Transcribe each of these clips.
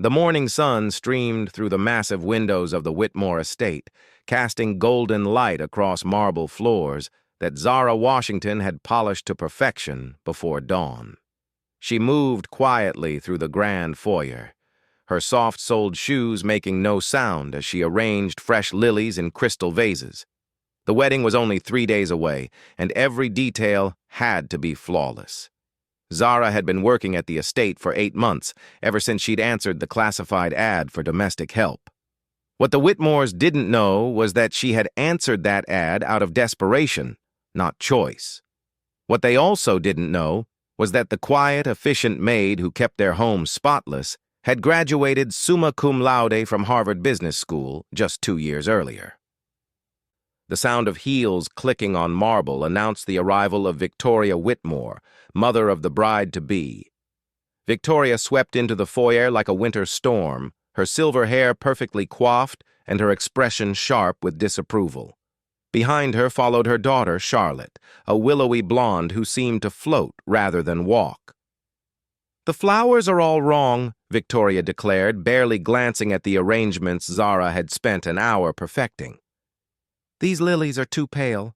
The morning sun streamed through the massive windows of the Whitmore estate, casting golden light across marble floors that Zara Washington had polished to perfection before dawn. She moved quietly through the grand foyer, her soft-soled shoes making no sound as she arranged fresh lilies in crystal vases. The wedding was only 3 days away, and every detail had to be flawless. Zara had been working at the estate for 8 months, ever since she'd answered the classified ad for domestic help. What the Whitmores didn't know was that she had answered that ad out of desperation, not choice. What they also didn't know was that the quiet, efficient maid who kept their home spotless had graduated summa cum laude from Harvard Business School just 2 years earlier. The sound of heels clicking on marble announced the arrival of Victoria Whitmore, mother of the bride-to-be. Victoria swept into the foyer like a winter storm, her silver hair perfectly coiffed and her expression sharp with disapproval. Behind her followed her daughter, Charlotte, a willowy blonde who seemed to float rather than walk. "The flowers are all wrong," Victoria declared, barely glancing at the arrangements Zara had spent an hour perfecting. "These lilies are too pale.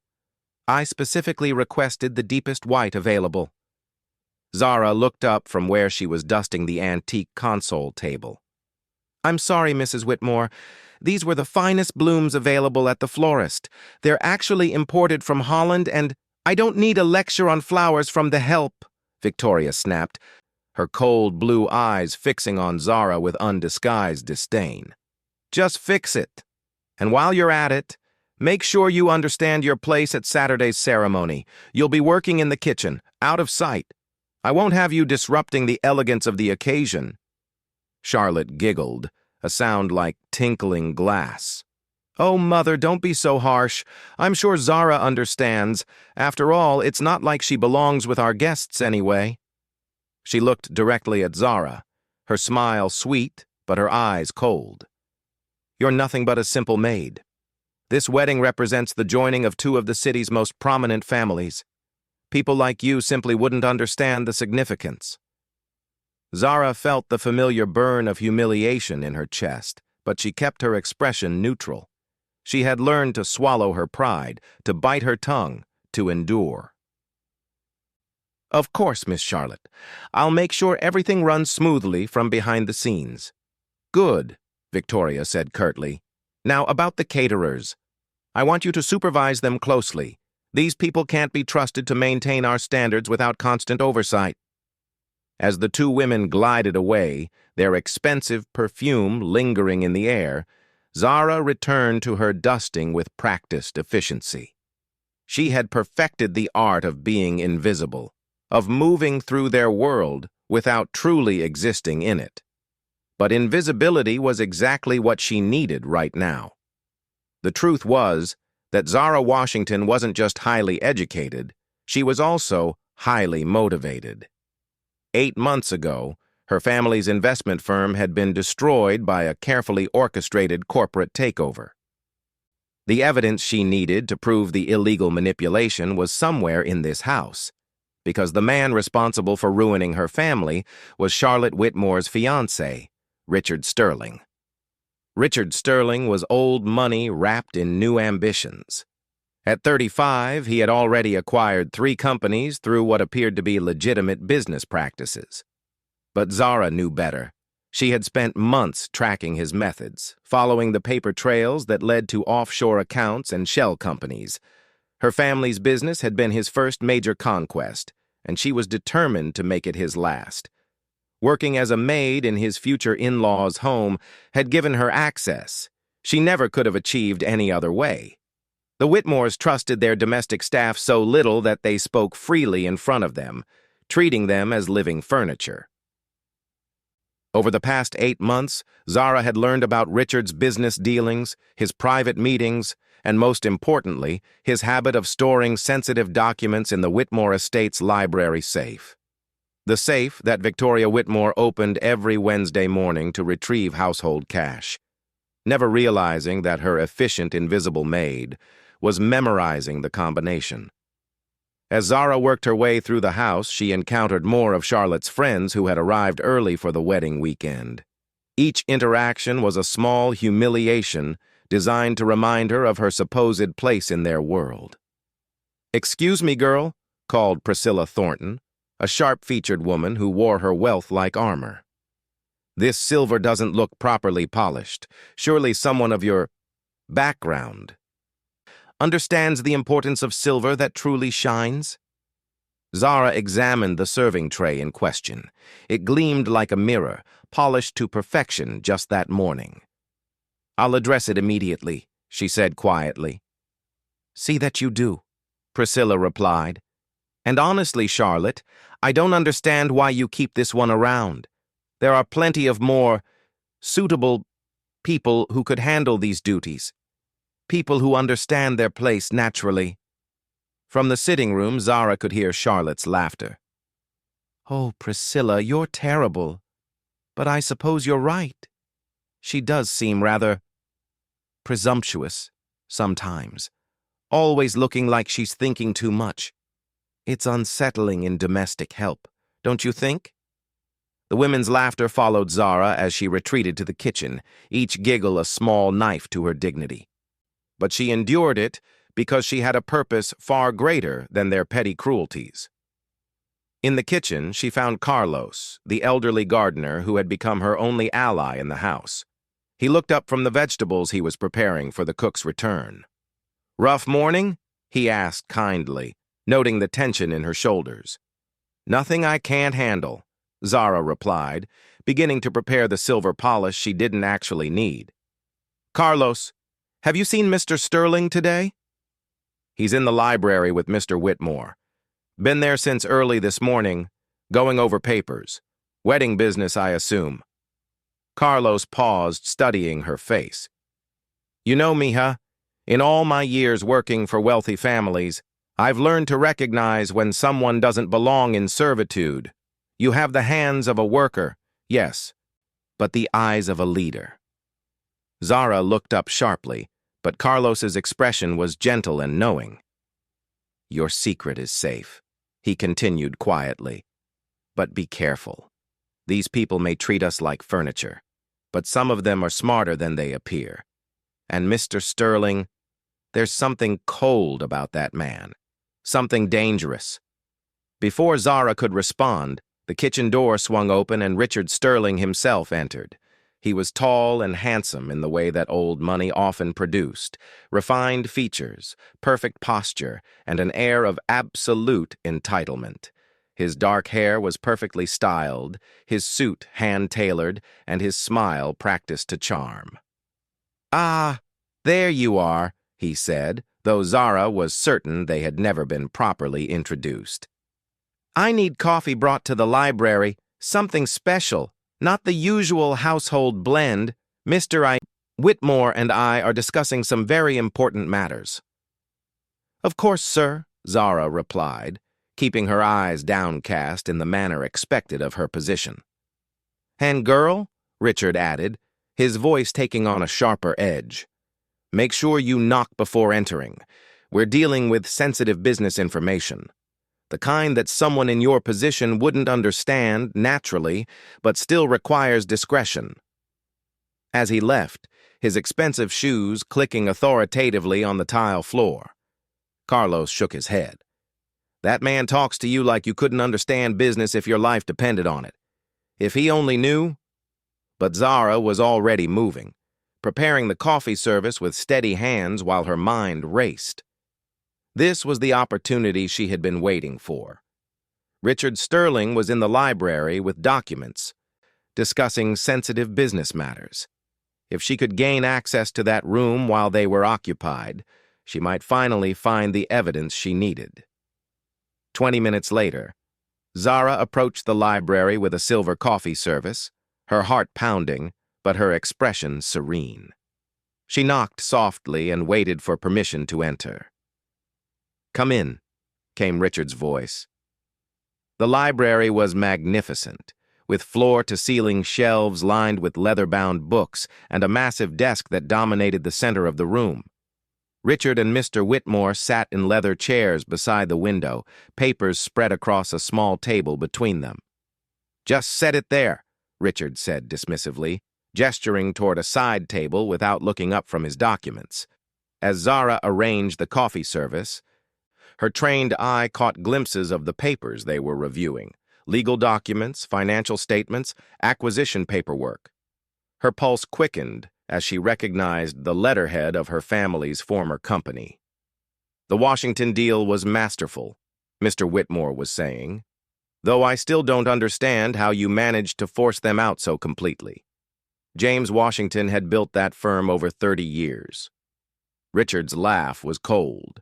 I specifically requested the deepest white available." Zara looked up from where she was dusting the antique console table. "I'm sorry, Mrs. Whitmore. These were the finest blooms available at the florist. They're actually imported from Holland and—" "I don't need a lecture on flowers from the help," Victoria snapped, her cold blue eyes fixing on Zara with undisguised disdain. "Just fix it. And while you're at it, make sure you understand your place at Saturday's ceremony. You'll be working in the kitchen, out of sight. I won't have you disrupting the elegance of the occasion." Charlotte giggled, a sound like tinkling glass. "Oh, Mother, don't be so harsh. I'm sure Zara understands. After all, it's not like she belongs with our guests anyway." She looked directly at Zara, her smile sweet, but her eyes cold. "You're nothing but a simple maid. This wedding represents the joining of two of the city's most prominent families. People like you simply wouldn't understand the significance." Zara felt the familiar burn of humiliation in her chest, but she kept her expression neutral. She had learned to swallow her pride, to bite her tongue, to endure. "Of course, Miss Charlotte. I'll make sure everything runs smoothly from behind the scenes." "Good," Victoria said curtly. "Now about the caterers. I want you to supervise them closely. These people can't be trusted to maintain our standards without constant oversight." As the two women glided away, their expensive perfume lingering in the air, Zara returned to her dusting with practiced efficiency. She had perfected the art of being invisible, of moving through their world without truly existing in it. But invisibility was exactly what she needed right now. The truth was that Zara Washington wasn't just highly educated, she was also highly motivated. 8 months ago, her family's investment firm had been destroyed by a carefully orchestrated corporate takeover. The evidence she needed to prove the illegal manipulation was somewhere in this house, because the man responsible for ruining her family was Charlotte Whitmore's fiancé, Richard Sterling. Richard Sterling was old money wrapped in new ambitions. At 35, he had already acquired 3 companies through what appeared to be legitimate business practices. But Zara knew better. She had spent months tracking his methods, following the paper trails that led to offshore accounts and shell companies. Her family's business had been his first major conquest, and she was determined to make it his last. Working as a maid in his future in-law's home had given her access. She never could have achieved any other way. The Whitmores trusted their domestic staff so little that they spoke freely in front of them, treating them as living furniture. Over the past 8 months, Zara had learned about Richard's business dealings, his private meetings, and most importantly, his habit of storing sensitive documents in the Whitmore estate's library safe. The safe that Victoria Whitmore opened every Wednesday morning to retrieve household cash, never realizing that her efficient invisible maid was memorizing the combination. As Zara worked her way through the house, she encountered more of Charlotte's friends who had arrived early for the wedding weekend. Each interaction was a small humiliation designed to remind her of her supposed place in their world. "Excuse me, girl," called Priscilla Thornton, a sharp-featured woman who wore her wealth like armor. "This silver doesn't look properly polished. Surely someone of your background understands the importance of silver that truly shines?" Zara examined the serving tray in question. It gleamed like a mirror, polished to perfection just that morning. "I'll address it immediately," she said quietly. "See that you do," Priscilla replied. "And honestly, Charlotte, I don't understand why you keep this one around. There are plenty of more suitable people who could handle these duties. People who understand their place naturally." From the sitting room, Zara could hear Charlotte's laughter. "Oh, Priscilla, you're terrible. But I suppose you're right. She does seem rather presumptuous sometimes, always looking like she's thinking too much. It's unsettling in domestic help, don't you think?" The women's laughter followed Zara as she retreated to the kitchen, each giggle a small knife to her dignity. But she endured it because she had a purpose far greater than their petty cruelties. In the kitchen, she found Carlos, the elderly gardener who had become her only ally in the house. He looked up from the vegetables he was preparing for the cook's return. "Rough morning?" he asked kindly, noting the tension in her shoulders. "Nothing I can't handle," Zara replied, beginning to prepare the silver polish she didn't actually need. "Carlos, have you seen Mr. Sterling today?" "He's in the library with Mr. Whitmore. Been there since early this morning, going over papers. Wedding business, I assume." Carlos paused, studying her face. "You know, mija, in all my years working for wealthy families, I've learned to recognize when someone doesn't belong in servitude. You have the hands of a worker, yes, but the eyes of a leader." Zara looked up sharply, but Carlos's expression was gentle and knowing. "Your secret is safe," he continued quietly. "But be careful. These people may treat us like furniture, but some of them are smarter than they appear. And Mr. Sterling, there's something cold about that man, something dangerous." Before Zara could respond, the kitchen door swung open and Richard Sterling himself entered. He was tall and handsome in the way that old money often produced, refined features, perfect posture, and an air of absolute entitlement. His dark hair was perfectly styled, his suit hand-tailored, and his smile practiced to charm. "Ah, there you are," he said, though Zara was certain they had never been properly introduced. "I need coffee brought to the library, something special. Not the usual household blend. Mr. Whitmore and I are discussing some very important matters." "Of course, sir," Zara replied, keeping her eyes downcast in the manner expected of her position. "And girl," Richard added, his voice taking on a sharper edge, "make sure you knock before entering. We're dealing with sensitive business information. The kind that someone in your position wouldn't understand naturally, but still requires discretion." As he left, his expensive shoes clicking authoritatively on the tile floor, Carlos shook his head. "That man talks to you like you couldn't understand business if your life depended on it. If he only knew." But Zara was already moving, preparing the coffee service with steady hands while her mind raced. This was the opportunity she had been waiting for. Richard Sterling was in the library with documents, discussing sensitive business matters. If she could gain access to that room while they were occupied, she might finally find the evidence she needed. 20 minutes later, Zara approached the library with a silver coffee service, her heart pounding, but her expression serene. She knocked softly and waited for permission to enter. "Come in," came Richard's voice. The library was magnificent, with floor-to-ceiling shelves lined with leather-bound books and a massive desk that dominated the center of the room. Richard and Mr. Whitmore sat in leather chairs beside the window, papers spread across a small table between them. "Just set it there," Richard said dismissively. gesturing toward a side table without looking up from his documents. As Zara arranged the coffee service, her trained eye caught glimpses of the papers they were reviewing: legal documents, financial statements, acquisition paperwork. Her pulse quickened as she recognized the letterhead of her family's former company. "The Washington deal was masterful," Mr. Whitmore was saying, "though I still don't understand how you managed to force them out so completely." James Washington had built that firm over 30 years. Richard's laugh was cold.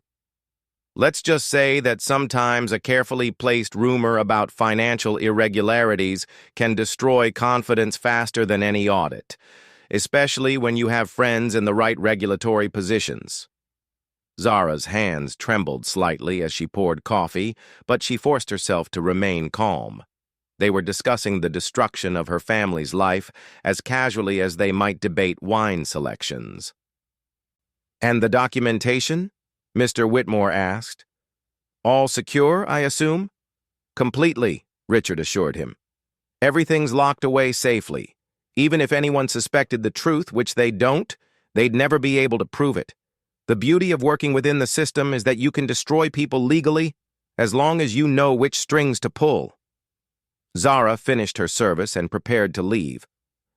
"Let's just say that sometimes a carefully placed rumor about financial irregularities can destroy confidence faster than any audit, especially when you have friends in the right regulatory positions." Zara's hands trembled slightly as she poured coffee, but she forced herself to remain calm. They were discussing the destruction of her family's life as casually as they might debate wine selections. "And the documentation?" Mr. Whitmore asked. "All secure, I assume?" "Completely," Richard assured him. "Everything's locked away safely. Even if anyone suspected the truth, which they don't, they'd never be able to prove it. The beauty of working within the system is that you can destroy people legally as long as you know which strings to pull." Zara finished her service and prepared to leave,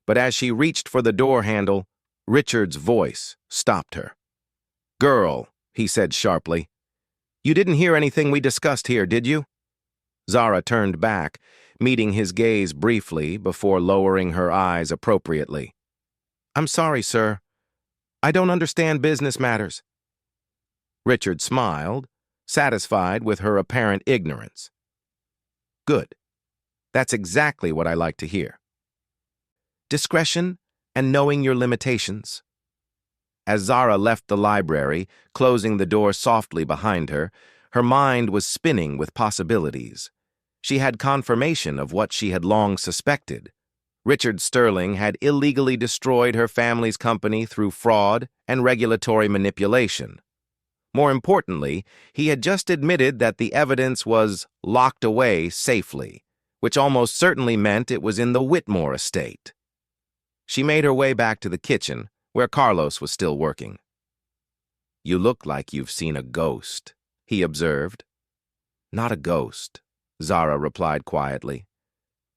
but as she reached for the door handle, Richard's voice stopped her. "Girl," he said sharply, "you didn't hear anything we discussed here, did you?" Zara turned back, meeting his gaze briefly before lowering her eyes appropriately. "I'm sorry, sir. I don't understand business matters." Richard smiled, satisfied with her apparent ignorance. "Good. That's exactly what I like to hear. Discretion and knowing your limitations." As Zara left the library, closing the door softly behind her, her mind was spinning with possibilities. She had confirmation of what she had long suspected. Richard Sterling had illegally destroyed her family's company through fraud and regulatory manipulation. More importantly, he had just admitted that the evidence was locked away safely, which almost certainly meant it was in the Whitmore estate. She made her way back to the kitchen, where Carlos was still working. "You look like you've seen a ghost," he observed. "Not a ghost," Zara replied quietly.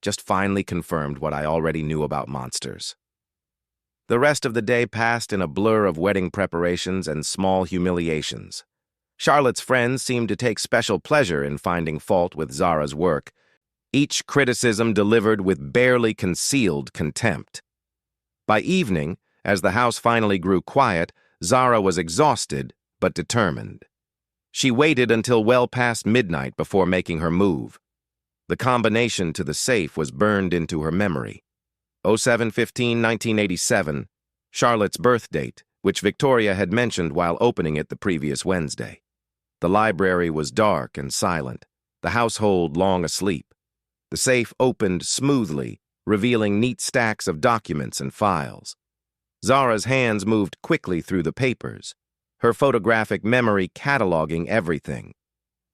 "Just finally confirmed what I already knew about monsters." The rest of the day passed in a blur of wedding preparations and small humiliations. Charlotte's friends seemed to take special pleasure in finding fault with Zara's work, each criticism delivered with barely concealed contempt. By evening, as the house finally grew quiet, Zara was exhausted but determined. She waited until well past midnight before making her move. The combination to the safe was burned into her memory. 07/15/1987, Charlotte's birth date, which Victoria had mentioned while opening it the previous Wednesday. The library was dark and silent, the household long asleep. The safe opened smoothly, revealing neat stacks of documents and files. Zara's hands moved quickly through the papers, her photographic memory cataloging everything: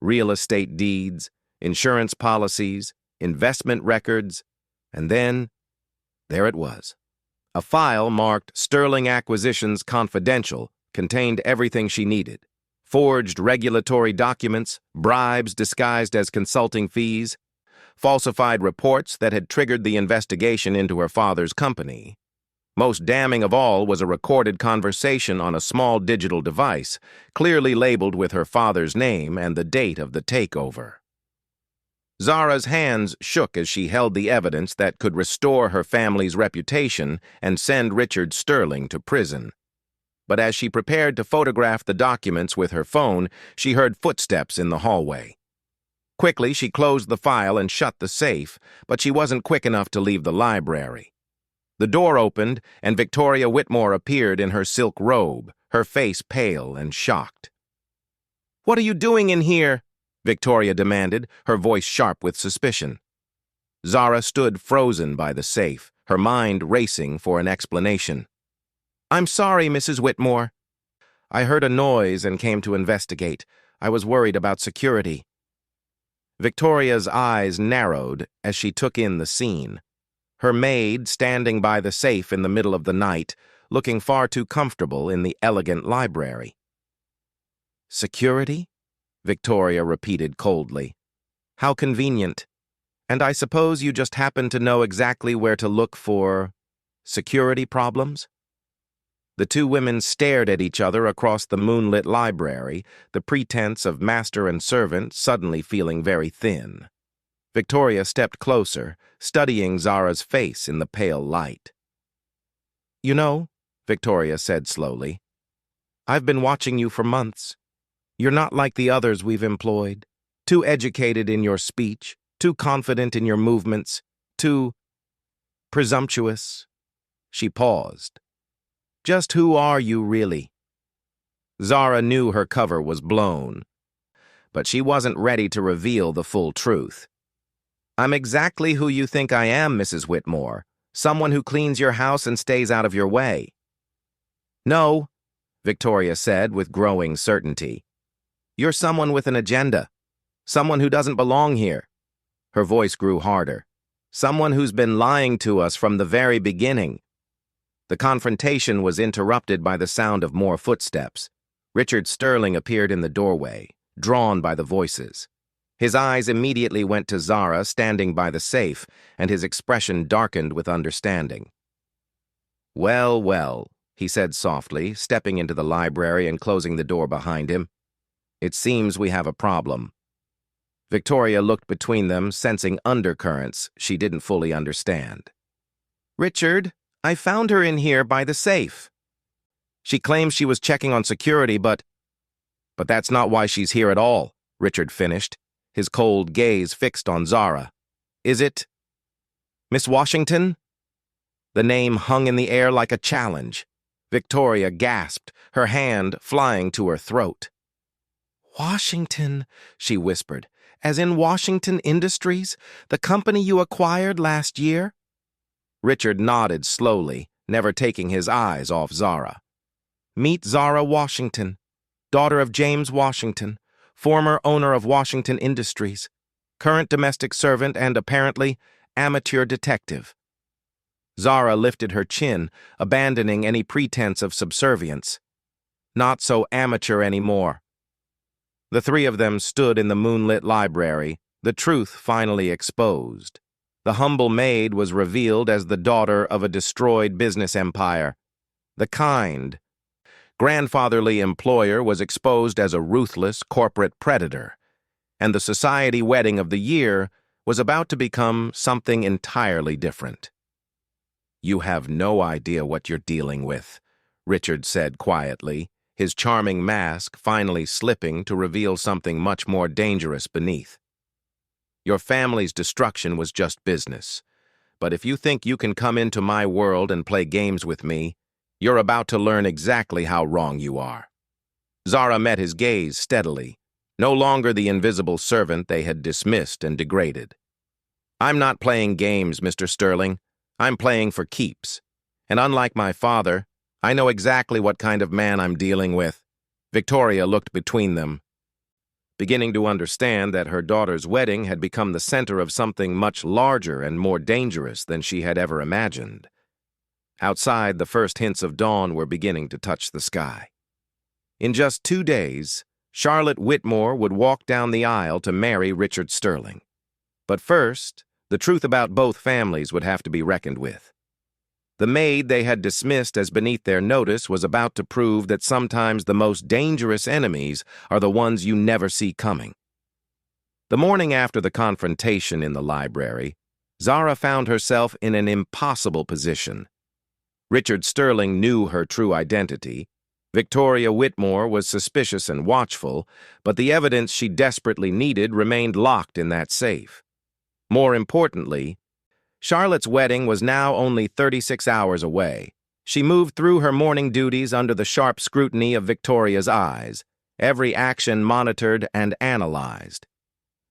real estate deeds, insurance policies, investment records, and then, there it was. A file marked Sterling Acquisitions Confidential contained everything she needed: forged regulatory documents, bribes disguised as consulting fees, falsified reports that had triggered the investigation into her father's company. Most damning of all was a recorded conversation on a small digital device, clearly labeled with her father's name and the date of the takeover. Zara's hands shook as she held the evidence that could restore her family's reputation and send Richard Sterling to prison. But as she prepared to photograph the documents with her phone, she heard footsteps in the hallway. Quickly, she closed the file and shut the safe, but she wasn't quick enough to leave the library. The door opened, and Victoria Whitmore appeared in her silk robe, her face pale and shocked. "What are you doing in here?" Victoria demanded, her voice sharp with suspicion. Zara stood frozen by the safe, her mind racing for an explanation. "I'm sorry, Mrs. Whitmore. I heard a noise and came to investigate. I was worried about security." Victoria's eyes narrowed as she took in the scene. her maid standing by the safe in the middle of the night, looking far too comfortable in the elegant library. "Security?" Victoria repeated coldly. "How convenient. And I suppose you just happen to know exactly where to look for security problems?" The two women stared at each other across the moonlit library, the pretense of master and servant suddenly feeling very thin. Victoria stepped closer, studying Zara's face in the pale light. "You know," Victoria said slowly, "I've been watching you for months. You're not like the others we've employed. Too educated in your speech, too confident in your movements, too presumptuous." She paused. "Just who are you, really?" Zara knew her cover was blown, but she wasn't ready to reveal the full truth. "I'm exactly who you think I am, Mrs. Whitmore. Someone who cleans your house and stays out of your way." "No," Victoria said with growing certainty. "You're someone with an agenda. Someone who doesn't belong here." Her voice grew harder. "Someone who's been lying to us from the very beginning." The confrontation was interrupted by the sound of more footsteps. Richard Sterling appeared in the doorway, drawn by the voices. His eyes immediately went to Zara standing by the safe, and his expression darkened with understanding. "Well, well," he said softly, stepping into the library and closing the door behind him. "It seems we have a problem." Victoria looked between them, sensing undercurrents she didn't fully understand. "Richard, I found her in here by the safe. She claims she was checking on security, but that's not why she's here at all," Richard finished, his cold gaze fixed on Zara. "Is it Miss Washington?" The name hung in the air like a challenge. Victoria gasped, her hand flying to her throat. "Washington," she whispered, "as in Washington Industries, the company you acquired last year?" Richard nodded slowly, never taking his eyes off Zara. "Meet Zara Washington, daughter of James Washington, former owner of Washington Industries, current domestic servant and, apparently, amateur detective." Zara lifted her chin, abandoning any pretense of subservience. Not so amateur anymore. The three of them stood in the moonlit library, the truth finally exposed. The humble maid was revealed as the daughter of a destroyed business empire. The kind, grandfatherly employer was exposed as a ruthless corporate predator, and the society wedding of the year was about to become something entirely different. "You have no idea what you're dealing with," Richard said quietly, his charming mask finally slipping to reveal something much more dangerous beneath. "Your family's destruction was just business. But if you think you can come into my world and play games with me, you're about to learn exactly how wrong you are." Zara met his gaze steadily, no longer the invisible servant they had dismissed and degraded. "I'm not playing games, Mr. Sterling. I'm playing for keeps. And unlike my father, I know exactly what kind of man I'm dealing with." Victoria looked between them, beginning to understand that her daughter's wedding had become the center of something much larger and more dangerous than she had ever imagined. Outside, the first hints of dawn were beginning to touch the sky. In just 2 days, Charlotte Whitmore would walk down the aisle to marry Richard Sterling. But first, the truth about both families would have to be reckoned with. The maid they had dismissed as beneath their notice was about to prove that sometimes the most dangerous enemies are the ones you never see coming. The morning after the confrontation in the library, Zara found herself in an impossible position. Richard Sterling knew her true identity. Victoria Whitmore was suspicious and watchful, but the evidence she desperately needed remained locked in that safe. More importantly, Charlotte's wedding was now only 36 hours away. She moved through her morning duties under the sharp scrutiny of Victoria's eyes, every action monitored and analyzed.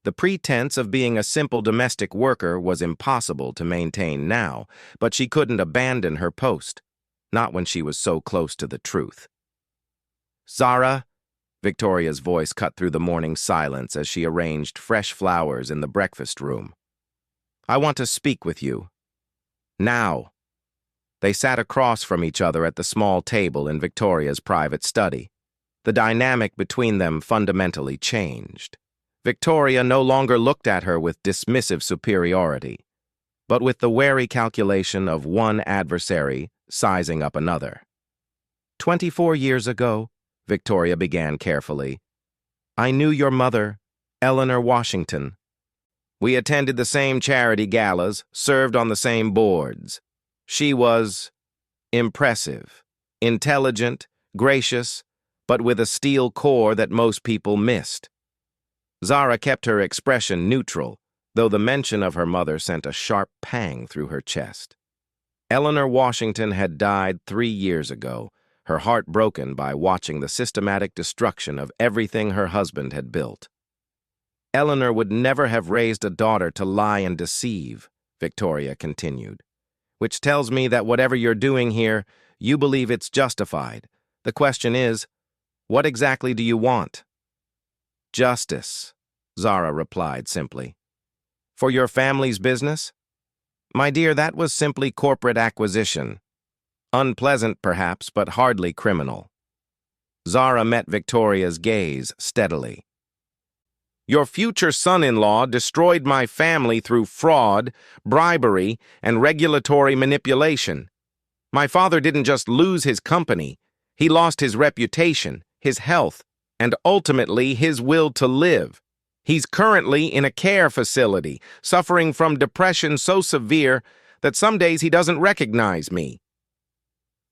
The pretense of being a simple domestic worker was impossible to maintain now, but she couldn't abandon her post, not when she was so close to the truth. "Zara," Victoria's voice cut through the morning silence as she arranged fresh flowers in the breakfast room. "I want to speak with you." Now. They sat across from each other at the small table in Victoria's private study. The dynamic between them fundamentally changed. Victoria no longer looked at her with dismissive superiority, but with the wary calculation of one adversary sizing up another. 24 years ago, Victoria began carefully, I knew your mother, Eleanor Washington. We attended the same charity galas, served on the same boards. She was impressive, intelligent, gracious, but with a steel core that most people missed. Zara kept her expression neutral, though the mention of her mother sent a sharp pang through her chest. Eleanor Washington had died 3 years ago, her heart broken by watching the systematic destruction of everything her husband had built. Eleanor would never have raised a daughter to lie and deceive, Victoria continued, which tells me that whatever you're doing here, you believe it's justified. The question is, what exactly do you want? Justice, Zara replied simply. For your family's business? My dear, that was simply corporate acquisition. Unpleasant, perhaps, but hardly criminal. Zara met Victoria's gaze steadily. Your future son-in-law destroyed my family through fraud, bribery, and regulatory manipulation. My father didn't just lose his company, he lost his reputation, his health, and ultimately his will to live. He's currently in a care facility, suffering from depression so severe that some days he doesn't recognize me.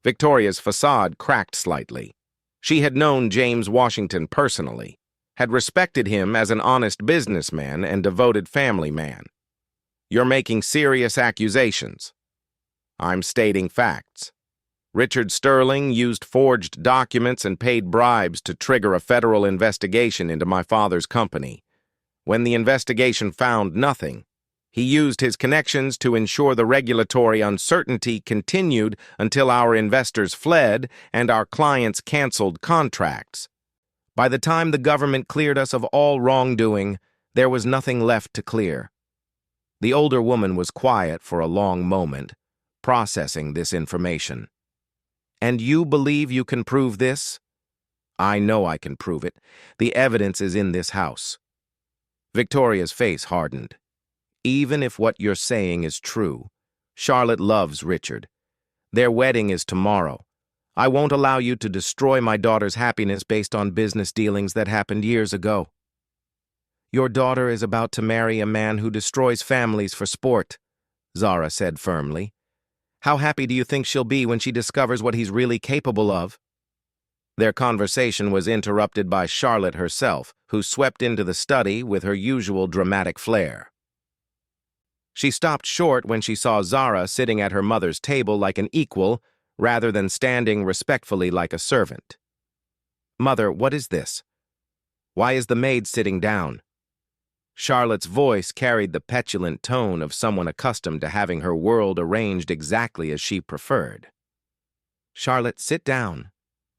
Victoria's facade cracked slightly. She had known James Washington personally, had respected him as an honest businessman and devoted family man. You're making serious accusations. I'm stating facts. Richard Sterling used forged documents and paid bribes to trigger a federal investigation into my father's company. When the investigation found nothing, he used his connections to ensure the regulatory uncertainty continued until our investors fled and our clients canceled contracts. By the time the government cleared us of all wrongdoing, there was nothing left to clear. The older woman was quiet for a long moment, processing this information. And you believe you can prove this? I know I can prove it. The evidence is in this house. Victoria's face hardened. Even if what you're saying is true, Charlotte loves Richard. Their wedding is tomorrow. I won't allow you to destroy my daughter's happiness based on business dealings that happened years ago. Your daughter is about to marry a man who destroys families for sport, Zara said firmly. How happy do you think she'll be when she discovers what he's really capable of? Their conversation was interrupted by Charlotte herself, who swept into the study with her usual dramatic flair. She stopped short when she saw Zara sitting at her mother's table like an equal, rather than standing respectfully like a servant. Mother, what is this? Why is the maid sitting down? Charlotte's voice carried the petulant tone of someone accustomed to having her world arranged exactly as she preferred. Charlotte, sit down,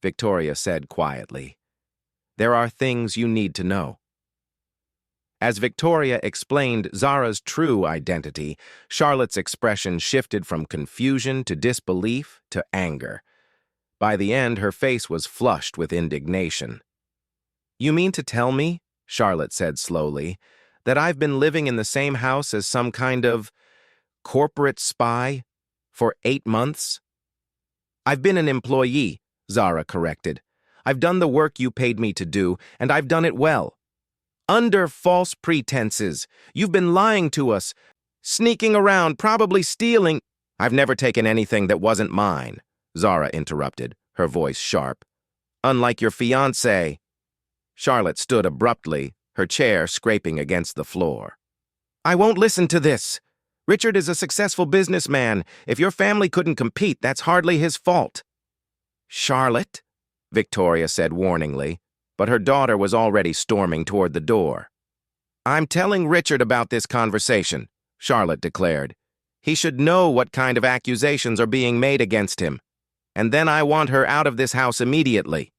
Victoria said quietly. There are things you need to know. As Victoria explained Zara's true identity, Charlotte's expression shifted from confusion to disbelief to anger. By the end, her face was flushed with indignation. You mean to tell me, Charlotte said slowly, that I've been living in the same house as some kind of corporate spy for 8 months? I've been an employee, Zara corrected. I've done the work you paid me to do, and I've done it well. Under false pretenses. You've been lying to us, sneaking around, probably stealing. I've never taken anything that wasn't mine, Zara interrupted, her voice sharp. Unlike your fiancé. Charlotte stood abruptly, her chair scraping against the floor. I won't listen to this. Richard is a successful businessman. If your family couldn't compete, that's hardly his fault. Charlotte, Victoria said warningly, but her daughter was already storming toward the door. I'm telling Richard about this conversation, Charlotte declared. He should know what kind of accusations are being made against him. And then I want her out of this house immediately.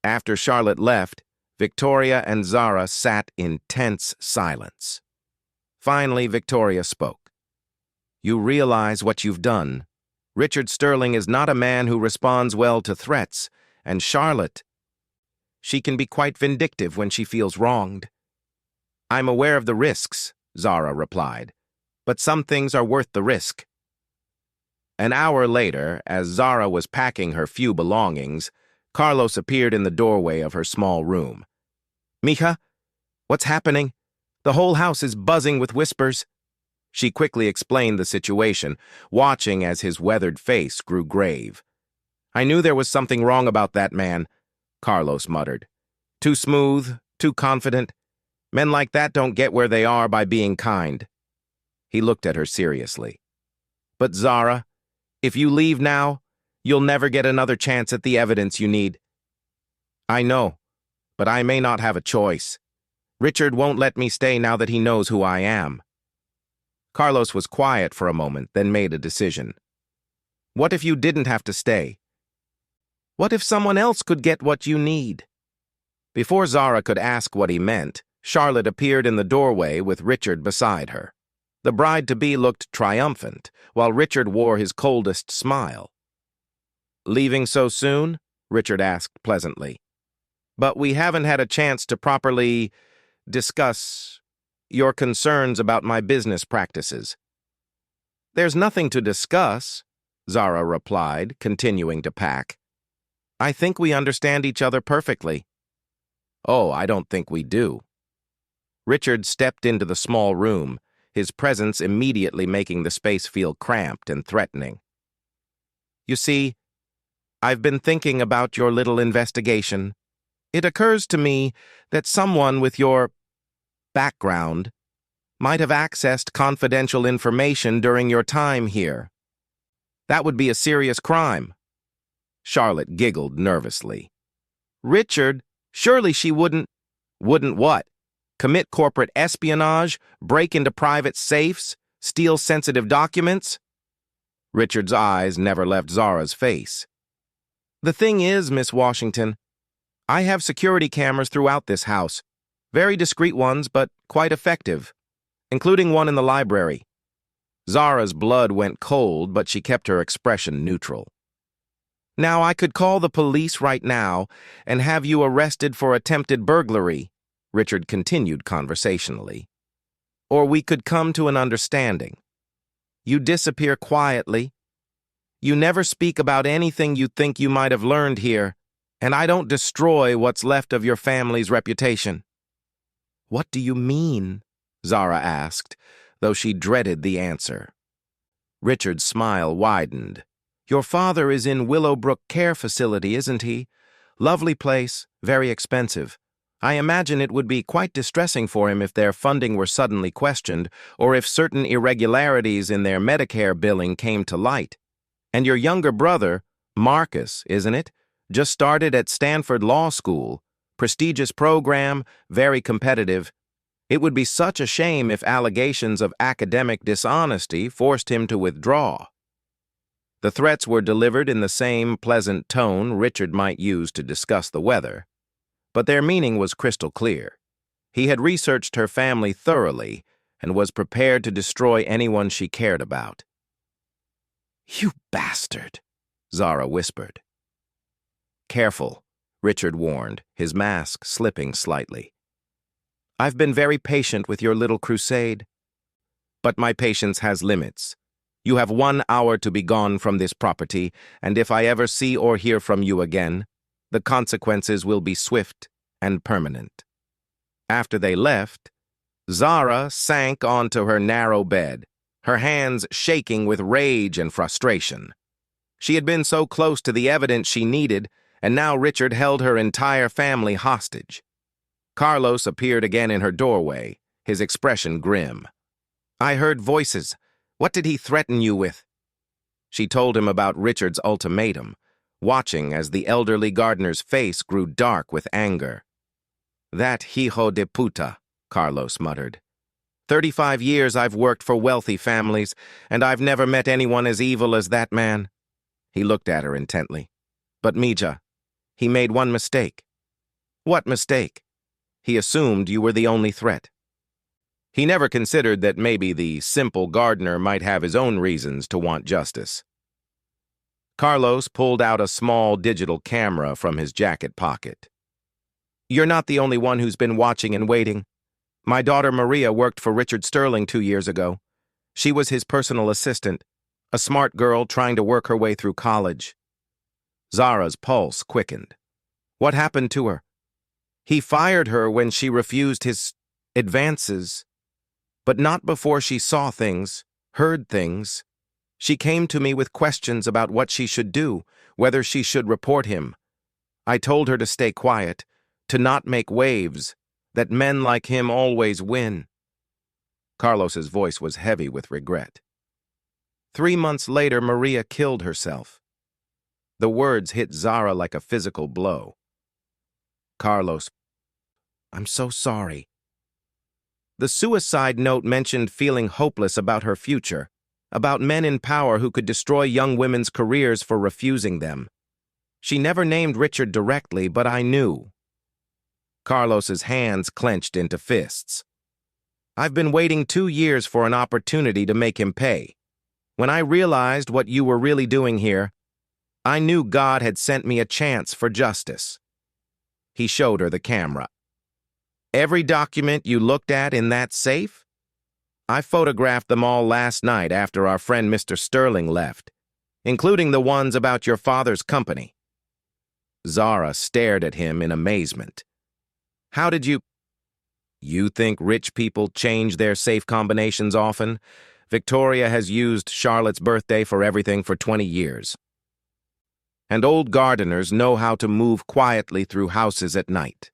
After Charlotte left, Victoria and Zara sat in tense silence. Finally, Victoria spoke. You realize what you've done. Richard Sterling is not a man who responds well to threats, and Charlotte, she can be quite vindictive when she feels wronged. I'm aware of the risks, Zara replied, but some things are worth the risk. An hour later, as Zara was packing her few belongings, Carlos appeared in the doorway of her small room. Mija, what's happening? The whole house is buzzing with whispers. She quickly explained the situation, watching as his weathered face grew grave. I knew there was something wrong about that man, Carlos muttered. Too smooth, too confident. Men like that don't get where they are by being kind. He looked at her seriously. But Zara, if you leave now, you'll never get another chance at the evidence you need. I know, but I may not have a choice. Richard won't let me stay now that he knows who I am. Carlos was quiet for a moment, then made a decision. What if you didn't have to stay? What if someone else could get what you need? Before Zara could ask what he meant, Charlotte appeared in the doorway with Richard beside her. The bride-to-be looked triumphant, while Richard wore his coldest smile. Leaving so soon? Richard asked pleasantly. But we haven't had a chance to properly discuss your concerns about my business practices. There's nothing to discuss, Zara replied, continuing to pack. I think we understand each other perfectly. Oh, I don't think we do. Richard stepped into the small room, his presence immediately making the space feel cramped and threatening. You see, I've been thinking about your little investigation. It occurs to me that someone with your background might have accessed confidential information during your time here. That would be a serious crime. Charlotte giggled nervously. Richard, surely she wouldn't. Wouldn't what? Commit corporate espionage, break into private safes, steal sensitive documents? Richard's eyes never left Zara's face. The thing is, Miss Washington, I have security cameras throughout this house. Very discreet ones, but quite effective, including one in the library. Zara's blood went cold, but she kept her expression neutral. Now, I could call the police right now and have you arrested for attempted burglary, Richard continued conversationally. Or we could come to an understanding. You disappear quietly. You never speak about anything you think you might have learned here, and I don't destroy what's left of your family's reputation. What do you mean? Zara asked, though she dreaded the answer. Richard's smile widened. Your father is in Willowbrook Care Facility, isn't he? Lovely place, very expensive. I imagine it would be quite distressing for him if their funding were suddenly questioned, or if certain irregularities in their Medicare billing came to light. And your younger brother, Marcus, isn't it? Just started at Stanford Law School. Prestigious program, very competitive. It would be such a shame if allegations of academic dishonesty forced him to withdraw. The threats were delivered in the same pleasant tone Richard might use to discuss the weather, but their meaning was crystal clear. He had researched her family thoroughly and was prepared to destroy anyone she cared about. You bastard, Zara whispered. Careful, Richard warned, his mask slipping slightly. I've been very patient with your little crusade. But my patience has limits. You have 1 hour to be gone from this property, and if I ever see or hear from you again, the consequences will be swift and permanent. After they left, Zara sank onto her narrow bed, her hands shaking with rage and frustration. She had been so close to the evidence she needed, and now Richard held her entire family hostage. Carlos appeared again in her doorway, his expression grim. I heard voices. What did he threaten you with? She told him about Richard's ultimatum, watching as the elderly gardener's face grew dark with anger. That hijo de puta, Carlos muttered. 35 years I've worked for wealthy families, and I've never met anyone as evil as that man. He looked at her intently. But Mija, he made one mistake. What mistake? He assumed you were the only threat. He never considered that maybe the simple gardener might have his own reasons to want justice. Carlos pulled out a small digital camera from his jacket pocket. "You're not the only one who's been watching and waiting. My daughter Maria worked for Richard Sterling 2 years ago. She was his personal assistant, a smart girl trying to work her way through college." Zara's pulse quickened. "What happened to her?" "He fired her when she refused his advances, but not before she saw things, heard things. She came to me with questions about what she should do, whether she should report him. I told her to stay quiet, to not make waves, that men like him always win." Carlos's voice was heavy with regret. 3 months later, Maria killed herself. The words hit Zara like a physical blow. "Carlos, I'm so sorry." The suicide note mentioned feeling hopeless about her future, about men in power who could destroy young women's careers for refusing them. She never named Richard directly, but I knew. Carlos's hands clenched into fists. "I've been waiting 2 years for an opportunity to make him pay. When I realized what you were really doing here, I knew God had sent me a chance for justice." He showed her the camera. "Every document you looked at in that safe? I photographed them all last night after our friend Mr. Sterling left, including the ones about your father's company." Zara stared at him in amazement. "How did you—" "You think rich people change their safe combinations often? Victoria has used Charlotte's birthday for everything for 20 years. And old gardeners know how to move quietly through houses at night."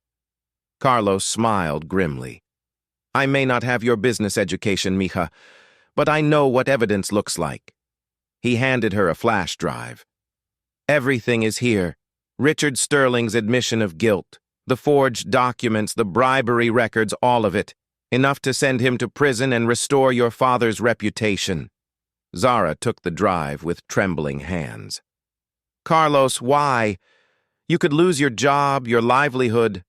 Carlos smiled grimly. "I may not have your business education, mija, but I know what evidence looks like." He handed her a flash drive. "Everything is here. Richard Sterling's admission of guilt, the forged documents, the bribery records, all of it. Enough to send him to prison and restore your father's reputation." Zara took the drive with trembling hands. "Carlos, why? You could lose your job, your livelihood."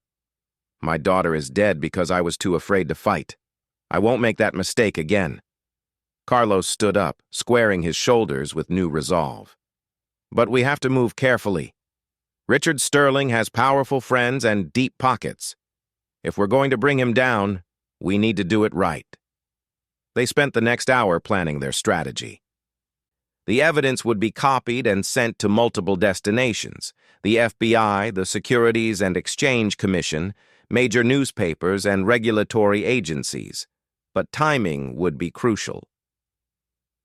"My daughter is dead because I was too afraid to fight. I won't make that mistake again." Carlos stood up, squaring his shoulders with new resolve. "But we have to move carefully. Richard Sterling has powerful friends and deep pockets. If we're going to bring him down, we need to do it right." They spent the next hour planning their strategy. The evidence would be copied and sent to multiple destinations: the FBI, the Securities and Exchange Commission, major newspapers, and regulatory agencies. But timing would be crucial.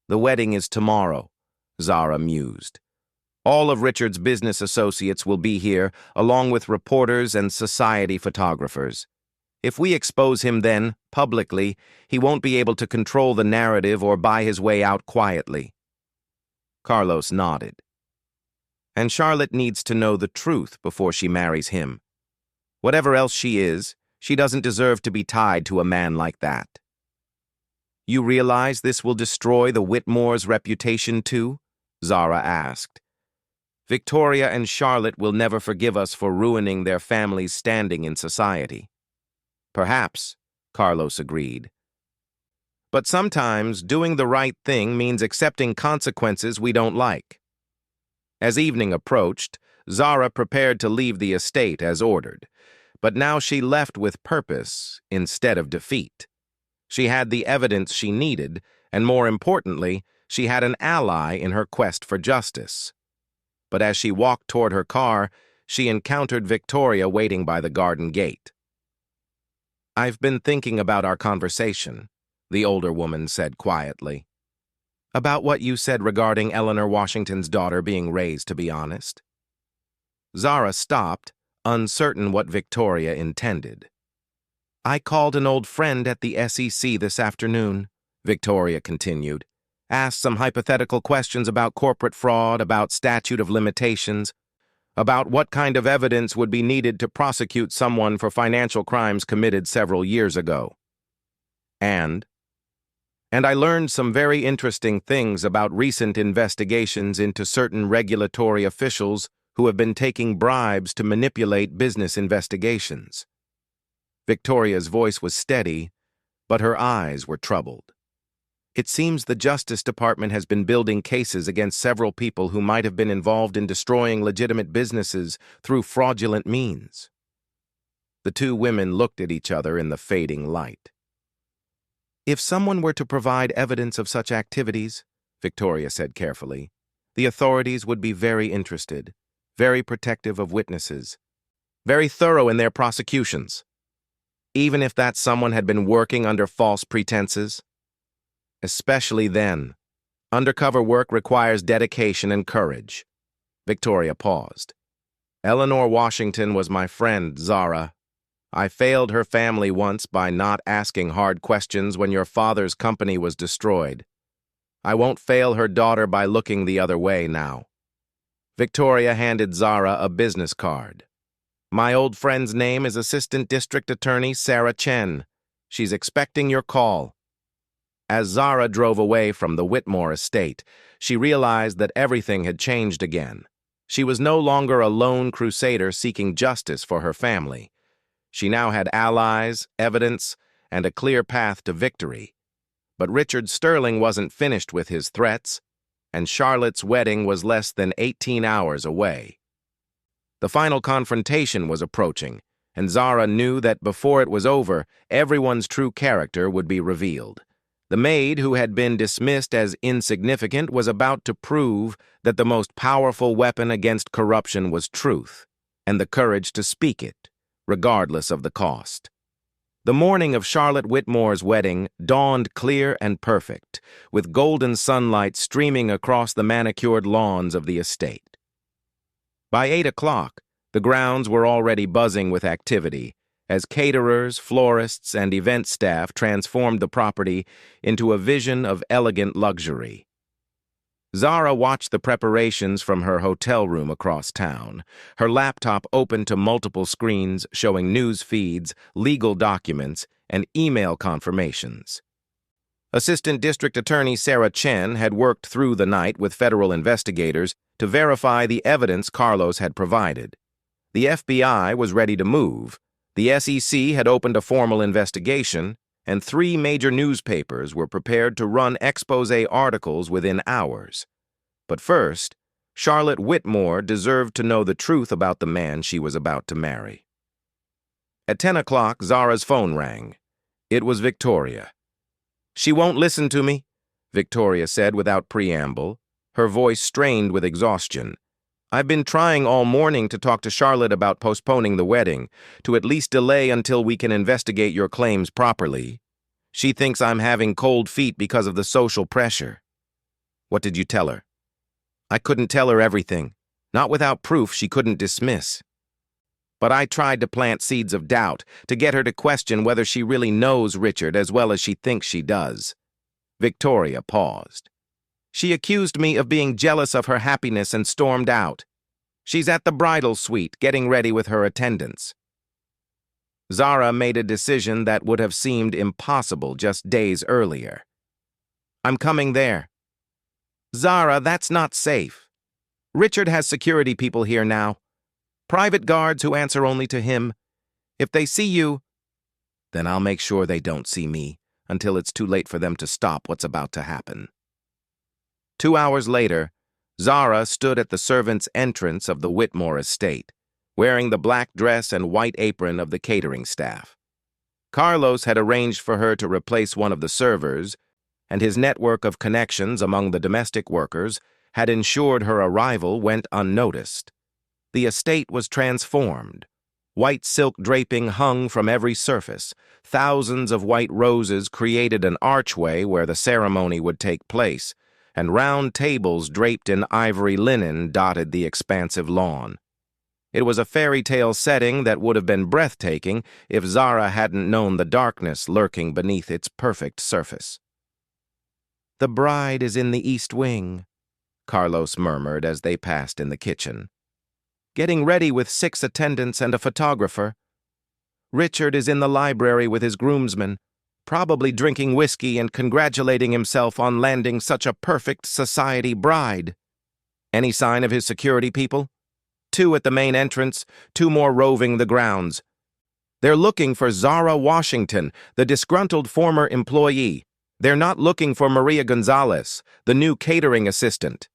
"The wedding is tomorrow," Zara mused. "All of Richard's business associates will be here, along with reporters and society photographers. If we expose him then, publicly, he won't be able to control the narrative or buy his way out quietly." Carlos nodded. "And Charlotte needs to know the truth before she marries him. Whatever else she is, she doesn't deserve to be tied to a man like that." "You realize this will destroy the Whitmore's reputation too?" Zara asked. "Victoria and Charlotte will never forgive us for ruining their family's standing in society." "Perhaps," Carlos agreed. "But sometimes doing the right thing means accepting consequences we don't like." As evening approached, Zara prepared to leave the estate as ordered, but now she left with purpose instead of defeat. She had the evidence she needed, and more importantly, she had an ally in her quest for justice. But as she walked toward her car, she encountered Victoria waiting by the garden gate. "I've been thinking about our conversation," the older woman said quietly. "About what you said regarding Eleanor Washington's daughter being raised to be honest." Zara stopped, uncertain what Victoria intended. "I called an old friend at the SEC this afternoon," Victoria continued. "Asked some hypothetical questions about corporate fraud, about statute of limitations, about what kind of evidence would be needed to prosecute someone for financial crimes committed several years ago. And I learned some very interesting things about recent investigations into certain regulatory officials who have been taking bribes to manipulate business investigations." Victoria's voice was steady, but her eyes were troubled. It seems the Justice Department has been building cases against several people who might have been involved in destroying legitimate businesses through fraudulent means. The two women looked at each other in the fading light. If someone were to provide evidence of such activities, Victoria said carefully, the authorities would be very interested, very protective of witnesses, very thorough in their prosecutions. Even if that someone had been working under false pretenses. Especially then. Undercover work requires dedication and courage. Victoria paused. Eleanor Washington was my friend, Zara. I failed her family once by not asking hard questions when your father's company was destroyed. I won't fail her daughter by looking the other way now. Victoria handed Zara a business card. My old friend's name is Assistant District Attorney Sarah Chen. She's expecting your call. As Zara drove away from the Whitmore estate, she realized that everything had changed again. She was no longer a lone crusader seeking justice for her family. She now had allies, evidence, and a clear path to victory. But Richard Sterling wasn't finished with his threats, and Charlotte's wedding was less than 18 hours away. The final confrontation was approaching, and Zara knew that before it was over, everyone's true character would be revealed. The maid, who had been dismissed as insignificant, was about to prove that the most powerful weapon against corruption was truth, and the courage to speak it, regardless of the cost. The morning of Charlotte Whitmore's wedding dawned clear and perfect, with golden sunlight streaming across the manicured lawns of the estate. By 8 o'clock, the grounds were already buzzing with activity, as caterers, florists, and event staff transformed the property into a vision of elegant luxury. Zara watched the preparations from her hotel room across town, her laptop open to multiple screens showing news feeds, legal documents, and email confirmations. Assistant District Attorney Sarah Chen had worked through the night with federal investigators to verify the evidence Carlos had provided. The FBI was ready to move. The SEC had opened a formal investigation, and 3 major newspapers were prepared to run exposé articles within hours. But first, Charlotte Whitmore deserved to know the truth about the man she was about to marry. At 10 o'clock, Zara's phone rang. It was Victoria. "She won't listen to me," Victoria said without preamble, her voice strained with exhaustion. "I've been trying all morning to talk to Charlotte about postponing the wedding, to at least delay until we can investigate your claims properly. She thinks I'm having cold feet because of the social pressure." "What did you tell her?" "I couldn't tell her everything. Not without proof she couldn't dismiss. But I tried to plant seeds of doubt, to get her to question whether she really knows Richard as well as she thinks she does." Victoria paused. "She accused me of being jealous of her happiness and stormed out. She's at the bridal suite, getting ready with her attendants." Zara made a decision that would have seemed impossible just days earlier. "I'm coming there." "Zara, that's not safe. Richard has security people here now. Private guards who answer only to him. If they see you, then I'll make sure they don't see me until it's too late for them to stop what's about to happen." 2 hours later, Zara stood at the servants' entrance of the Whitmore estate, wearing the black dress and white apron of the catering staff. Carlos had arranged for her to replace one of the servers, and his network of connections among the domestic workers had ensured her arrival went unnoticed. The estate was transformed. White silk draping hung from every surface. Thousands of white roses created an archway where the ceremony would take place, and round tables draped in ivory linen dotted the expansive lawn. It was a fairy tale setting that would have been breathtaking if Zara hadn't known the darkness lurking beneath its perfect surface. "The bride is in the East Wing," Carlos murmured as they passed in the kitchen. "Getting ready with 6 attendants and a photographer. Richard is in the library with his groomsmen, probably drinking whiskey and congratulating himself on landing such a perfect society bride. Any sign of his security people? 2 at the main entrance, 2 more roving the grounds. They're looking for Zara Washington, the disgruntled former employee. They're not looking for Maria Gonzalez, the new catering assistant.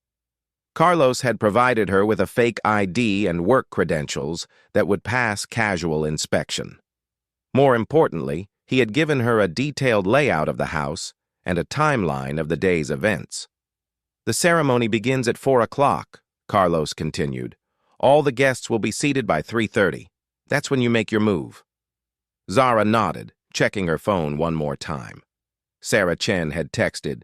Carlos had provided her with a fake ID and work credentials that would pass casual inspection. More importantly, he had given her a detailed layout of the house and a timeline of the day's events. "The ceremony begins at 4 o'clock, Carlos continued. "All the guests will be seated by 3:30. That's when you make your move." Zara nodded, checking her phone one more time. Sarah Chen had texted,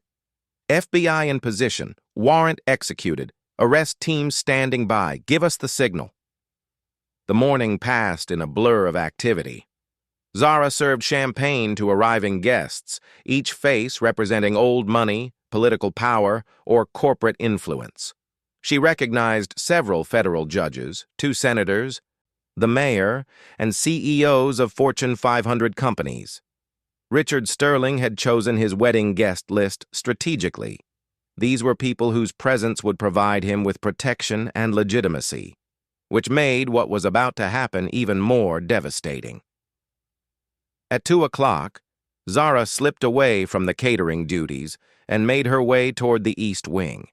"FBI in position, warrant executed, arrest team standing by, give us the signal." The morning passed in a blur of activity. Zara served champagne to arriving guests, each face representing old money, political power, or corporate influence. She recognized several federal judges, 2 senators, the mayor, and CEOs of Fortune 500 companies. Richard Sterling had chosen his wedding guest list strategically. These were people whose presence would provide him with protection and legitimacy, which made what was about to happen even more devastating. At 2 o'clock, Zara slipped away from the catering duties and made her way toward the East Wing.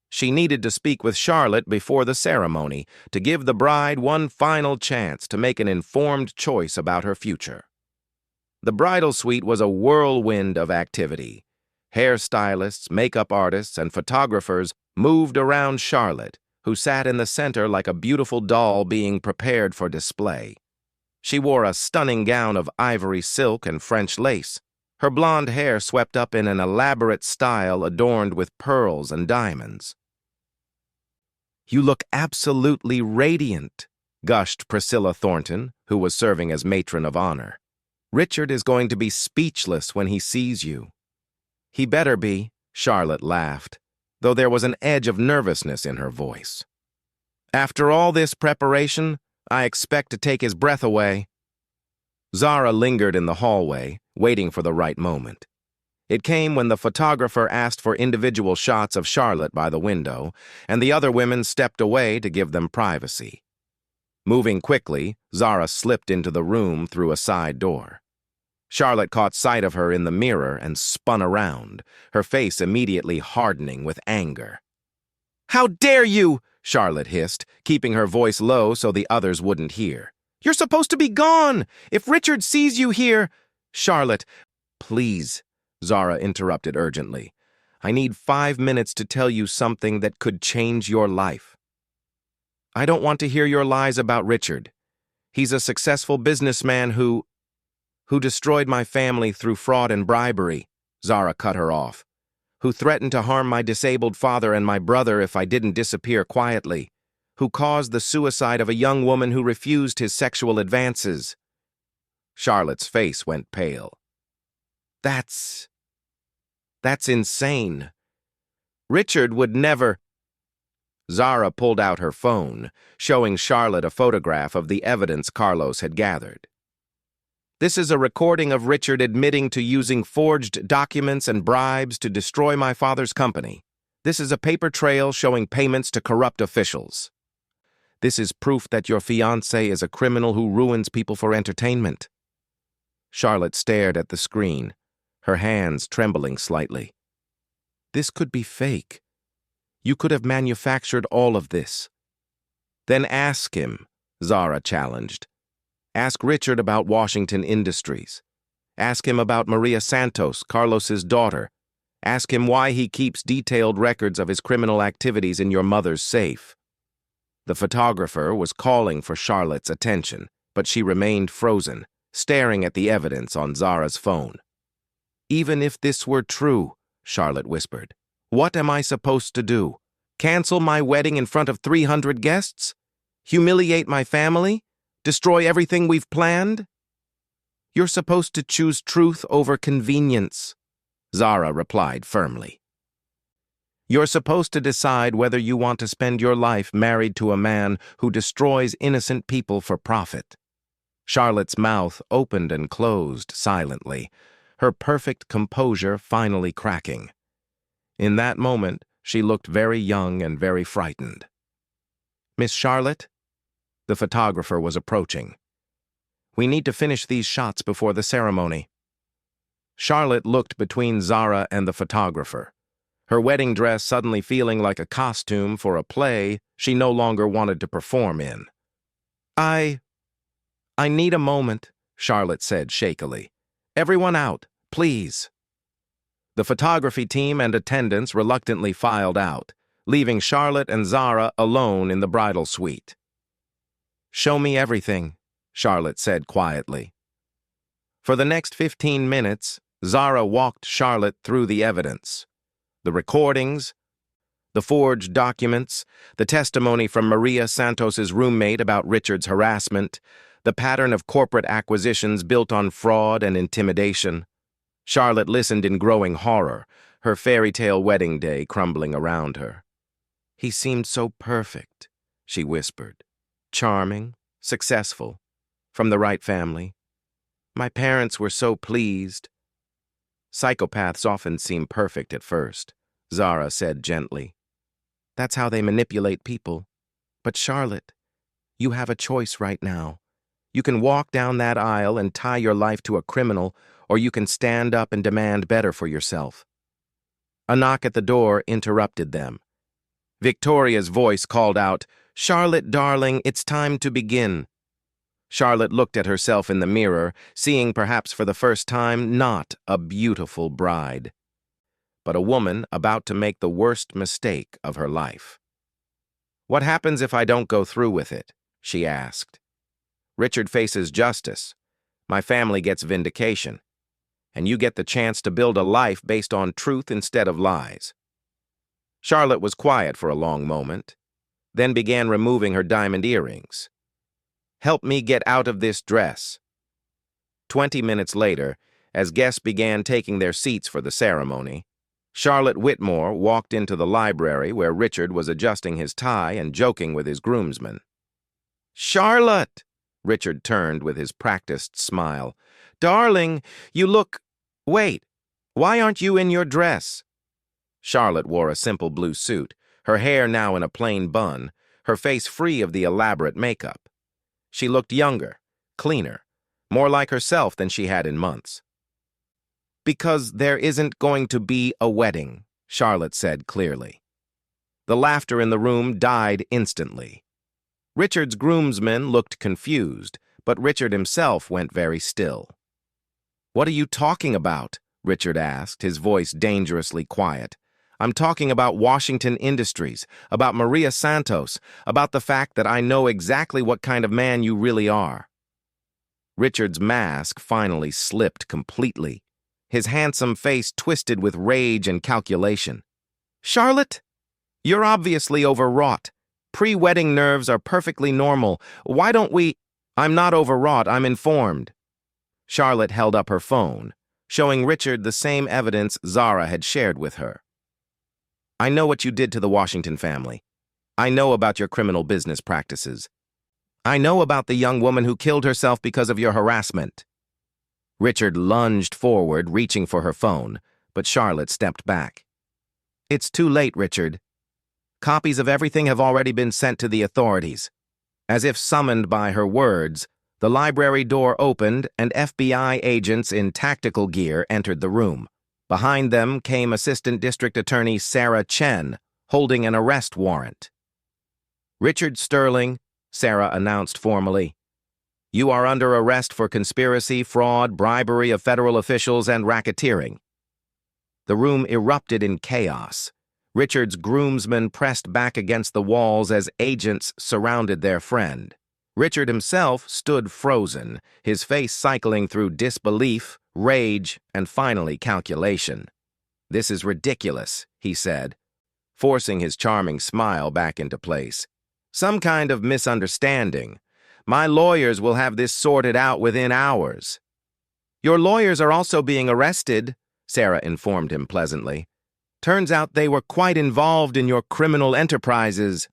She needed to speak with Charlotte before the ceremony to give the bride one final chance to make an informed choice about her future. The bridal suite was a whirlwind of activity. Hairstylists, makeup artists, and photographers moved around Charlotte, who sat in the center like a beautiful doll being prepared for display. She wore a stunning gown of ivory silk and French lace, her blonde hair swept up in an elaborate style adorned with pearls and diamonds. "You look absolutely radiant," gushed Priscilla Thornton, who was serving as matron of honor. "Richard is going to be speechless when he sees you." "He better be," Charlotte laughed, though there was an edge of nervousness in her voice. "After all this preparation, I expect to take his breath away." Zara lingered in the hallway, waiting for the right moment. It came when the photographer asked for individual shots of Charlotte by the window, and the other women stepped away to give them privacy. Moving quickly, Zara slipped into the room through a side door. Charlotte caught sight of her in the mirror and spun around, her face immediately hardening with anger. "How dare you!" Charlotte hissed, keeping her voice low so the others wouldn't hear. "You're supposed to be gone! If Richard sees you here—" "Charlotte, please," Zara interrupted urgently. "I need 5 minutes to tell you something that could change your life." "I don't want to hear your lies about Richard. He's a successful businessman who destroyed my family through fraud and bribery," Zara cut her off. "Who threatened to harm my disabled father and my brother if I didn't disappear quietly. Who caused the suicide of a young woman who refused his sexual advances." Charlotte's face went pale. That's insane. Richard would never—" Zara pulled out her phone, showing Charlotte a photograph of the evidence Carlos had gathered. "This is a recording of Richard admitting to using forged documents and bribes to destroy my father's company. This is a paper trail showing payments to corrupt officials. This is proof that your fiancé is a criminal who ruins people for entertainment." Charlotte stared at the screen, her hands trembling slightly. "This could be fake. You could have manufactured all of this." "Then ask him," Zara challenged. "Ask Richard about Washington Industries. Ask him about Maria Santos, Carlos's daughter. Ask him why he keeps detailed records of his criminal activities in your mother's safe." The photographer was calling for Charlotte's attention, but she remained frozen, staring at the evidence on Zara's phone. "Even if this were true," Charlotte whispered, "what am I supposed to do? Cancel my wedding in front of 300 guests? Humiliate my family? Destroy everything we've planned?" "You're supposed to choose truth over convenience," Zara replied firmly. "You're supposed to decide whether you want to spend your life married to a man who destroys innocent people for profit." Charlotte's mouth opened and closed silently, her perfect composure finally cracking. In that moment, she looked very young and very frightened. "Miss Charlotte?" The photographer was approaching. We need to finish these shots before the ceremony. Charlotte looked between Zara and the photographer. Her wedding dress suddenly feeling like a costume for a play she no longer wanted to perform in. I need a moment, Charlotte said shakily. Everyone out, please. The photography team and attendants reluctantly filed out, leaving Charlotte and Zara alone in the bridal suite. Show me everything, Charlotte said quietly. For the next 15 minutes, Zara walked Charlotte through the evidence. The recordings, the forged documents, the testimony from Maria Santos's roommate about Richard's harassment, the pattern of corporate acquisitions built on fraud and intimidation. Charlotte listened in growing horror, her fairy tale wedding day crumbling around her. He seemed so perfect, she whispered. Charming, successful, from the right family. My parents were so pleased. Psychopaths often seem perfect at first, Zara said gently. That's how they manipulate people. But Charlotte, you have a choice right now. You can walk down that aisle and tie your life to a criminal, or you can stand up and demand better for yourself. A knock at the door interrupted them. Victoria's voice called out, Charlotte, darling, it's time to begin. Charlotte looked at herself in the mirror, seeing perhaps for the first time not a beautiful bride, but a woman about to make the worst mistake of her life. What happens if I don't go through with it? She asked. Richard faces justice. My family gets vindication. And you get the chance to build a life based on truth instead of lies. Charlotte was quiet for a long moment, then began removing her diamond earrings. Help me get out of this dress. 20 minutes later, as guests began taking their seats for the ceremony, Charlotte Whitmore walked into the library where Richard was adjusting his tie and joking with his groomsmen. Charlotte! Richard turned with his practiced smile. Darling, you look... Wait, why aren't you in your dress? Charlotte wore a simple blue suit, her hair now in a plain bun, her face free of the elaborate makeup. She looked younger, cleaner, more like herself than she had in months. Because there isn't going to be a wedding, Charlotte said clearly. The laughter in the room died instantly. Richard's groomsmen looked confused, but Richard himself went very still. What are you talking about? Richard asked, his voice dangerously quiet. I'm talking about Washington Industries, about Maria Santos, about the fact that I know exactly what kind of man you really are. Richard's mask finally slipped completely, his handsome face twisted with rage and calculation. Charlotte, you're obviously overwrought. Pre-wedding nerves are perfectly normal. Why don't we... I'm not overwrought, I'm informed. Charlotte held up her phone, showing Richard the same evidence Zara had shared with her. I know what you did to the Washington family. I know about your criminal business practices. I know about the young woman who killed herself because of your harassment. Richard lunged forward, reaching for her phone, but Charlotte stepped back. It's too late, Richard. Copies of everything have already been sent to the authorities. As if summoned by her words, the library door opened and FBI agents in tactical gear entered the room. Behind them came Assistant District Attorney Sarah Chen, holding an arrest warrant. Richard Sterling, Sarah announced formally. You are under arrest for conspiracy, fraud, bribery of federal officials, and racketeering. The room erupted in chaos. Richard's groomsmen pressed back against the walls as agents surrounded their friend. Richard himself stood frozen, his face cycling through disbelief, rage, and finally calculation. This is ridiculous, he said, forcing his charming smile back into place. Some kind of misunderstanding. My lawyers will have this sorted out within hours. Your lawyers are also being arrested, Sarah informed him pleasantly. Turns out they were quite involved in your criminal enterprises.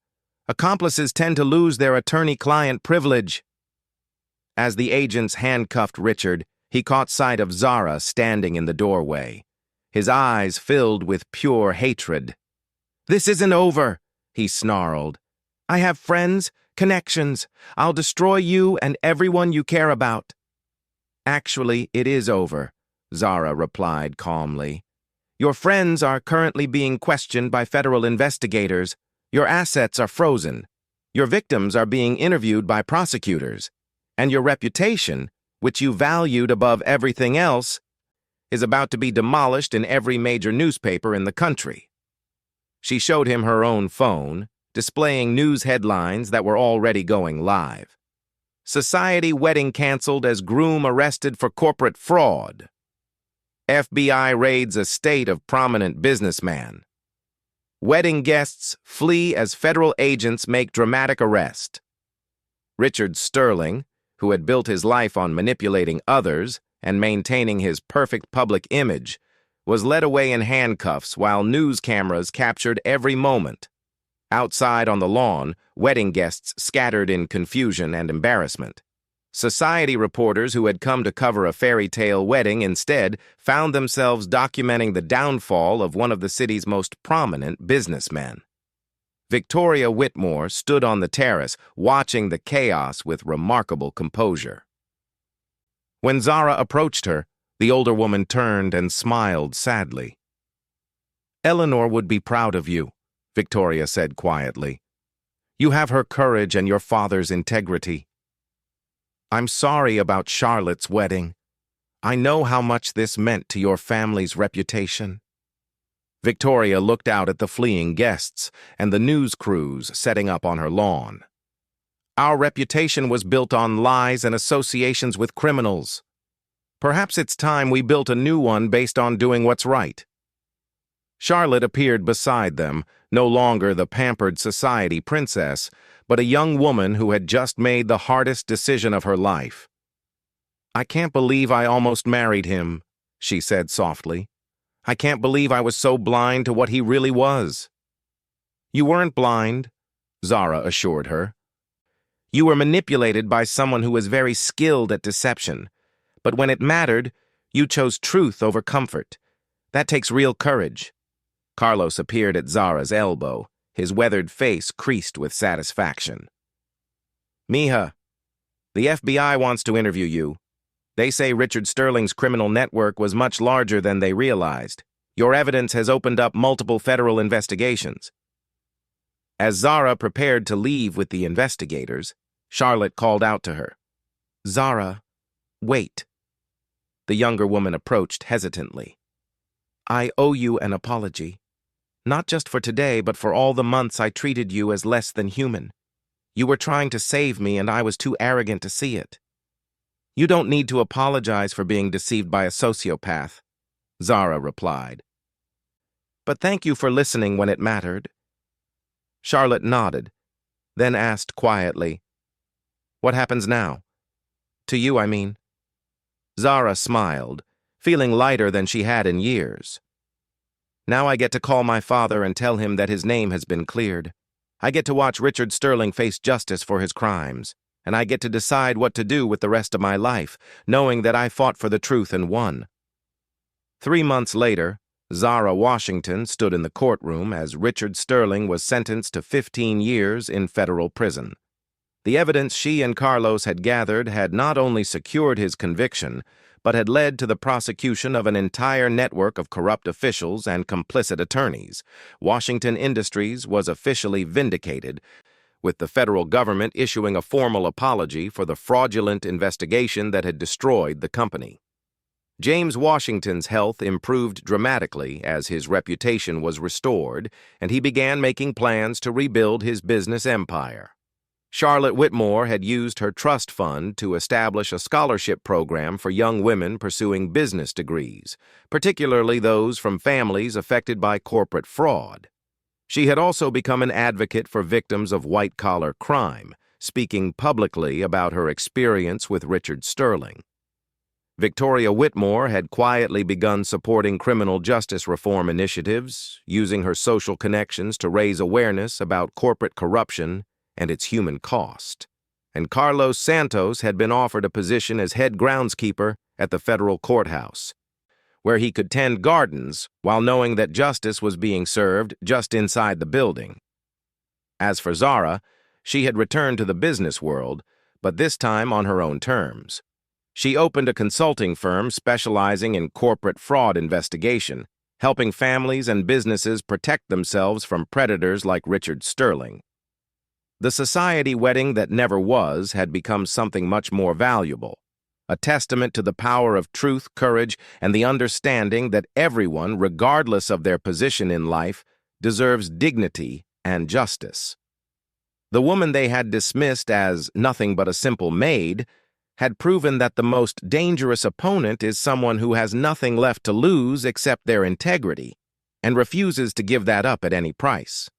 Accomplices tend to lose their attorney-client privilege. As the agents handcuffed Richard, he caught sight of Zara standing in the doorway. His eyes filled with pure hatred. This isn't over, he snarled. I have friends, connections. I'll destroy you and everyone you care about." "Actually, it is over," Zara replied calmly. "Your friends are currently being questioned by federal investigators. Your assets are frozen. Your victims are being interviewed by prosecutors. And your reputation, which you valued above everything else, is about to be demolished in every major newspaper in the country." She showed him her own phone, displaying news headlines that were already going live. "Society wedding canceled as groom arrested for corporate fraud. FBI raids estate of prominent businessman. Wedding guests flee as federal agents make dramatic arrest. Richard Sterling, who had built his life on manipulating others and maintaining his perfect public image, was led away in handcuffs while news cameras captured every moment. Outside on the lawn, wedding guests scattered in confusion and embarrassment. Society reporters who had come to cover a fairy tale wedding instead found themselves documenting the downfall of one of the city's most prominent businessmen. Victoria Whitmore stood on the terrace, watching the chaos with remarkable composure. When Zara approached her, the older woman turned and smiled sadly. "Eleanor would be proud of you," Victoria said quietly. "You have her courage and your father's integrity. I'm sorry about Charlotte's wedding. I know how much this meant to your family's reputation." Victoria looked out at the fleeing guests and the news crews setting up on her lawn. "Our reputation was built on lies and associations with criminals. Perhaps it's time we built a new one based on doing what's right." Charlotte appeared beside them, no longer the pampered society princess, but a young woman who had just made the hardest decision of her life. "I can't believe I almost married him," she said softly. "I can't believe I was so blind to what he really was." "You weren't blind," Zara assured her. "You were manipulated by someone who was very skilled at deception. But when it mattered, you chose truth over comfort. That takes real courage." Carlos appeared at Zara's elbow, his weathered face creased with satisfaction. "Mija, the FBI wants to interview you. They say Richard Sterling's criminal network was much larger than they realized. Your evidence has opened up multiple federal investigations." As Zara prepared to leave with the investigators, Charlotte called out to her. "Zara, wait." The younger woman approached hesitantly. "I owe you an apology. Not just for today, but for all the months I treated you as less than human. You were trying to save me, and I was too arrogant to see it." "You don't need to apologize for being deceived by a sociopath," Zara replied. "But thank you for listening when it mattered." Charlotte nodded, then asked quietly, "What happens now? To you, I mean." Zara smiled, feeling lighter than she had in years. "Now I get to call my father and tell him that his name has been cleared. I get to watch Richard Sterling face justice for his crimes, and I get to decide what to do with the rest of my life, knowing that I fought for the truth and won." 3 months later, Zara Washington stood in the courtroom as Richard Sterling was sentenced to 15 years in federal prison. The evidence she and Carlos had gathered had not only secured his conviction, but had led to the prosecution of an entire network of corrupt officials and complicit attorneys. Washington Industries was officially vindicated, with the federal government issuing a formal apology for the fraudulent investigation that had destroyed the company. James Washington's health improved dramatically as his reputation was restored, and he began making plans to rebuild his business empire. Charlotte Whitmore had used her trust fund to establish a scholarship program for young women pursuing business degrees, particularly those from families affected by corporate fraud. She had also become an advocate for victims of white-collar crime, speaking publicly about her experience with Richard Sterling. Victoria Whitmore had quietly begun supporting criminal justice reform initiatives, using her social connections to raise awareness about corporate corruption and its human cost. And Carlos Santos had been offered a position as head groundskeeper at the federal courthouse, where he could tend gardens while knowing that justice was being served just inside the building. As for Zara, she had returned to the business world, but this time on her own terms. She opened a consulting firm specializing in corporate fraud investigation, helping families and businesses protect themselves from predators like Richard Sterling. The society wedding that never was had become something much more valuable, a testament to the power of truth, courage, and the understanding that everyone, regardless of their position in life, deserves dignity and justice. The woman they had dismissed as nothing but a simple maid had proven that the most dangerous opponent is someone who has nothing left to lose except their integrity and refuses to give that up at any price.